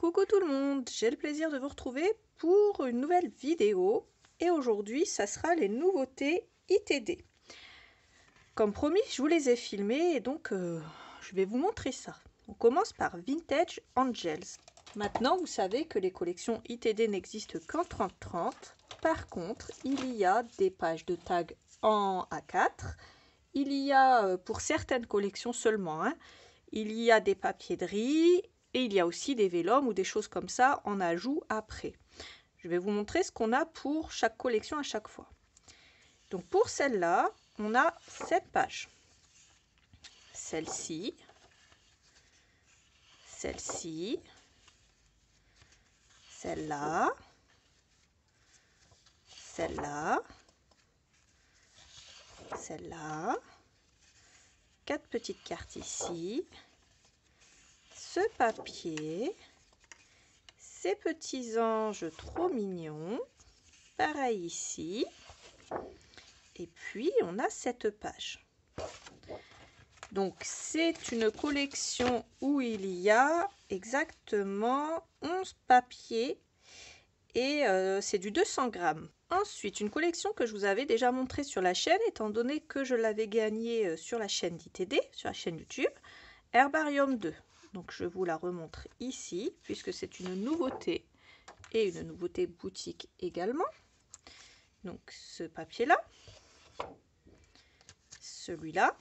Coucou tout le monde, j'ai le plaisir de vous retrouver pour une nouvelle vidéo et aujourd'hui ça sera les nouveautés ITD. Comme promis, je vous les ai filmées et donc je vais vous montrer ça. On commence par Vintage Angels. Maintenant vous savez que les collections ITD n'existent qu'en 30-30. Par contre, il y a des pages de tag en A4. Il y a pour certaines collections seulement, il y a des papiers de riz. Et il y a aussi des vélums ou des choses comme ça en ajout après. Je vais vous montrer ce qu'on a pour chaque collection à chaque fois. Donc pour celle-là, on a 7 pages. Celle-ci, celle-ci, celle-là, celle-là, celle-là, 4 petites cartes ici, ce papier, ces petits anges trop mignons, pareil ici, et puis on a cette page. Donc c'est une collection où il y a exactement 11 papiers et c'est du 200 grammes. Ensuite, une collection que je vous avais déjà montrée sur la chaîne, étant donné que je l'avais gagnée sur la chaîne d'ITD, sur la chaîne YouTube, Herbarium 2. Donc je vous la remontre ici, puisque c'est une nouveauté, et une nouveauté boutique également. Donc ce papier-là, celui-là,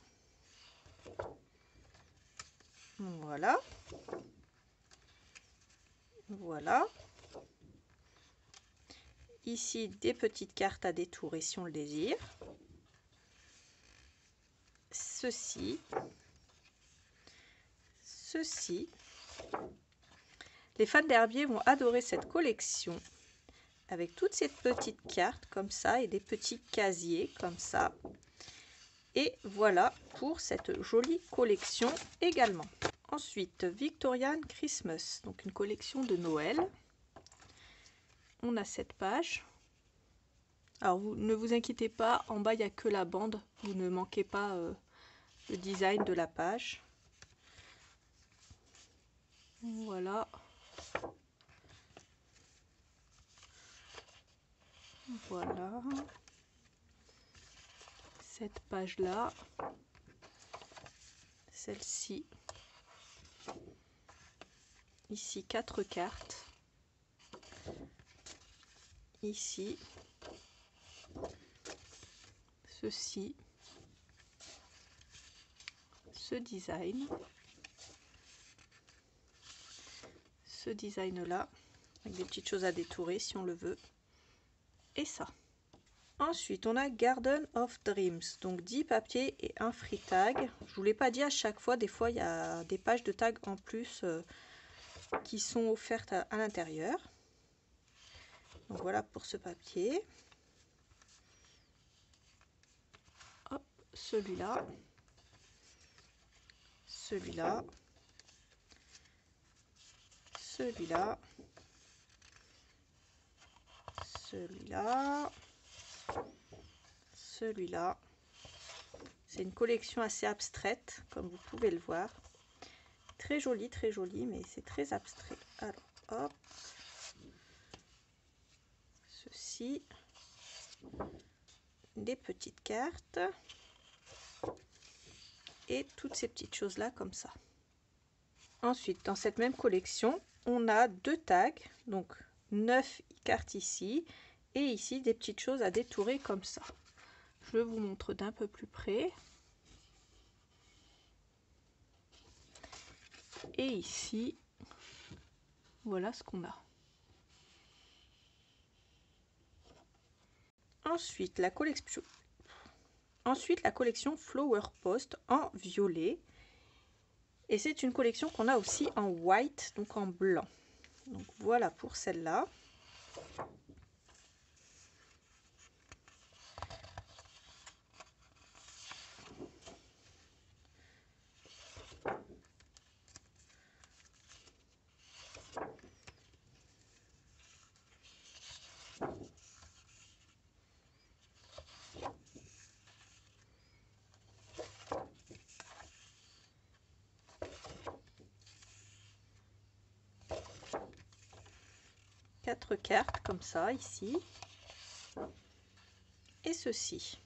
voilà, voilà. Ici, des petites cartes à détourer si on le désire. Ceci. Ceci. Les fans d'herbier vont adorer cette collection avec toutes ces petites cartes comme ça et des petits casiers comme ça. Et voilà pour cette jolie collection également. Ensuite, Victorian Christmas, donc une collection de Noël. On a cette page. Alors ne vous inquiétez pas, en bas il n'y a que la bande, vous ne manquez pas le design de la page. Voilà. Voilà. Cette page là. Celle-ci. Ici 4 cartes. Ici. Ceci. Ce design. Ce design là. Avec des petites choses à détourer si on le veut. Et ça. Ensuite, on a Garden of Dreams, donc 10 papiers et un free tag. Je ne vous l'ai pas dit à chaque fois, des fois il y a des pages de tag en plus qui sont offertes à l'intérieur. Donc voilà pour ce papier. Hop, celui-là, celui-là, celui-là, celui-là, celui-là. C'est une collection assez abstraite, comme vous pouvez le voir. Très jolie, mais c'est très abstrait. Alors, hop. Ceci. Des petites cartes. Et toutes ces petites choses là, comme ça. Ensuite, dans cette même collection, on a 2 tags. Donc, 9 cartes ici. Et ici, des petites choses à détourer comme ça. Je vous montre d'un peu plus près. Et ici, voilà ce qu'on a. Ensuite, la collection Flower Post en violet. Et c'est une collection qu'on a aussi en white, donc en blanc. Donc voilà pour celle-là. 4 cartes comme ça ici. Et ceci.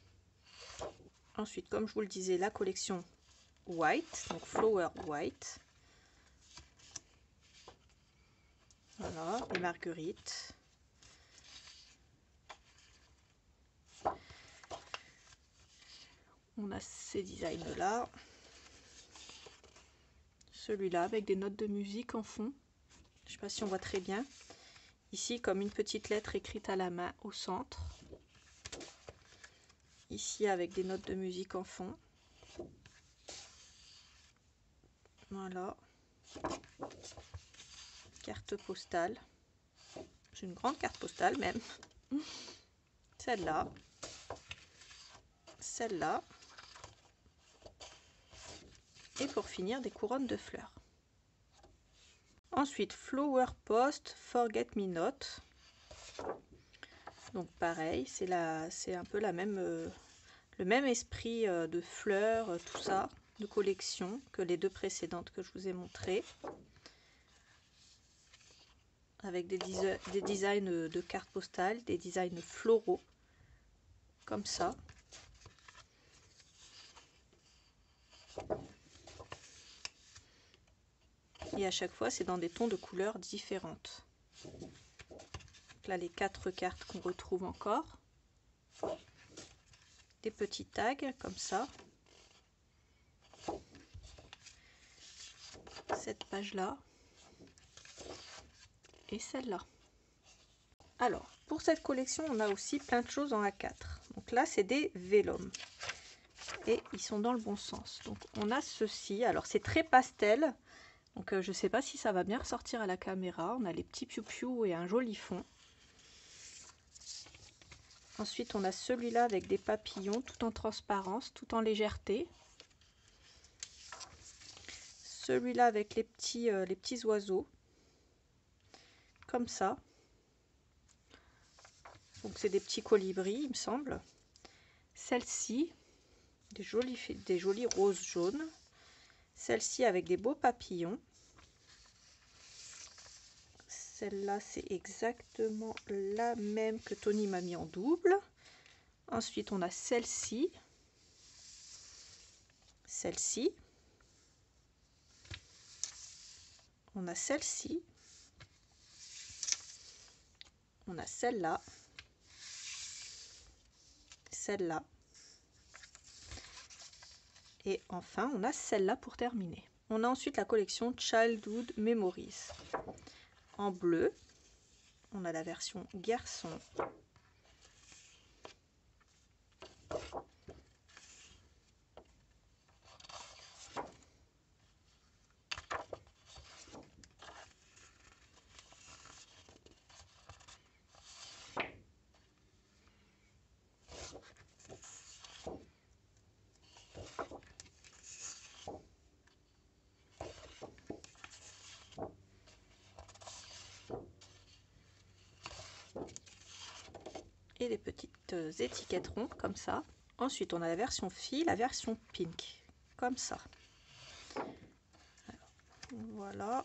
Ensuite, comme je vous le disais, la collection White, donc Flower White. Voilà, les marguerites. On a ces designs là. Celui-là avec des notes de musique en fond. Je ne sais pas si on voit très bien. Ici, comme une petite lettre écrite à la main au centre. Ici, avec des notes de musique en fond. Voilà. Carte postale. C'est une grande carte postale même. Celle-là. Celle-là. Et pour finir, des couronnes de fleurs. Ensuite, Flower Post Forget Me Not. Donc pareil, c'est un peu la même, le même esprit de fleurs, tout ça, de collection que les deux précédentes que je vous ai montrées. Avec des designs de cartes postales, des designs floraux, comme ça. Et à chaque fois, c'est dans des tons de couleurs différentes. Donc là, les 4 cartes qu'on retrouve encore. Des petits tags, comme ça. Cette page-là. Et celle-là. Alors, pour cette collection, on a aussi plein de choses en A4. Donc là, c'est des vélums. Et ils sont dans le bon sens. Donc on a ceci. Alors c'est très pastel. Donc je ne sais pas si ça va bien ressortir à la caméra. On a les petits piou-piou et un joli fond. Ensuite, on a celui-là avec des papillons, tout en transparence, tout en légèreté. Celui-là avec les petits oiseaux. Comme ça. Donc c'est des petits colibris, il me semble. Celle-ci, des jolis roses jaunes. Celle-ci avec des beaux papillons. Celle-là, c'est exactement la même que Tony m'a mis en double. Ensuite, on a celle-ci. Celle-ci. On a celle-ci. On a celle-là. Celle-là. Et enfin, on a celle-là pour terminer. On a ensuite la collection Childhood Memories. En bleu, on a la version garçon. Et les petites étiquettes rondes comme ça. Ensuite, on a la version fille, la version pink, comme ça. Alors, voilà.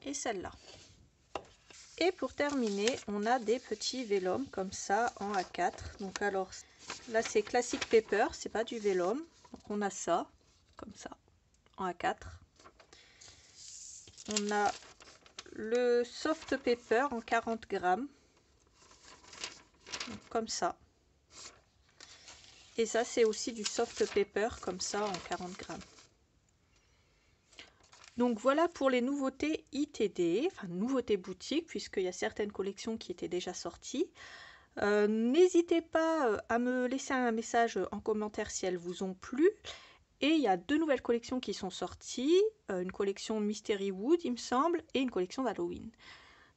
Et celle-là. Et pour terminer, on a des petits vélums comme ça en A4. Donc alors là c'est Classic Paper, c'est pas du vélum. Donc on a ça, comme ça, en A4. On a le Soft Paper en 40 grammes. Donc, comme ça. Et ça c'est aussi du Soft Paper comme ça en 40 grammes. Donc voilà pour les nouveautés ITD, enfin nouveautés boutique, puisqu'il y a certaines collections qui étaient déjà sorties. N'hésitez pas à me laisser un message en commentaire si elles vous ont plu. Et il y a 2 nouvelles collections qui sont sorties, une collection Mystery Wood il me semble, et une collection d'Halloween.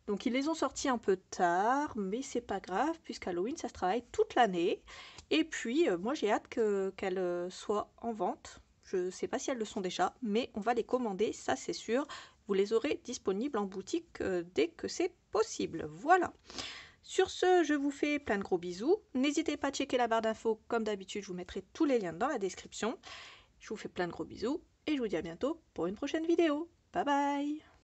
Donc ils les ont sortis un peu tard, mais c'est pas grave, puisqu'Halloween ça se travaille toute l'année. Et puis moi j'ai hâte qu'elles soient en vente. Je sais pas si elles le sont déjà, mais on va les commander, ça c'est sûr. Vous les aurez disponibles en boutique dès que c'est possible. Voilà. Sur ce, je vous fais plein de gros bisous. N'hésitez pas à checker la barre d'infos, comme d'habitude, je vous mettrai tous les liens dans la description. Je vous fais plein de gros bisous et je vous dis à bientôt pour une prochaine vidéo. Bye bye!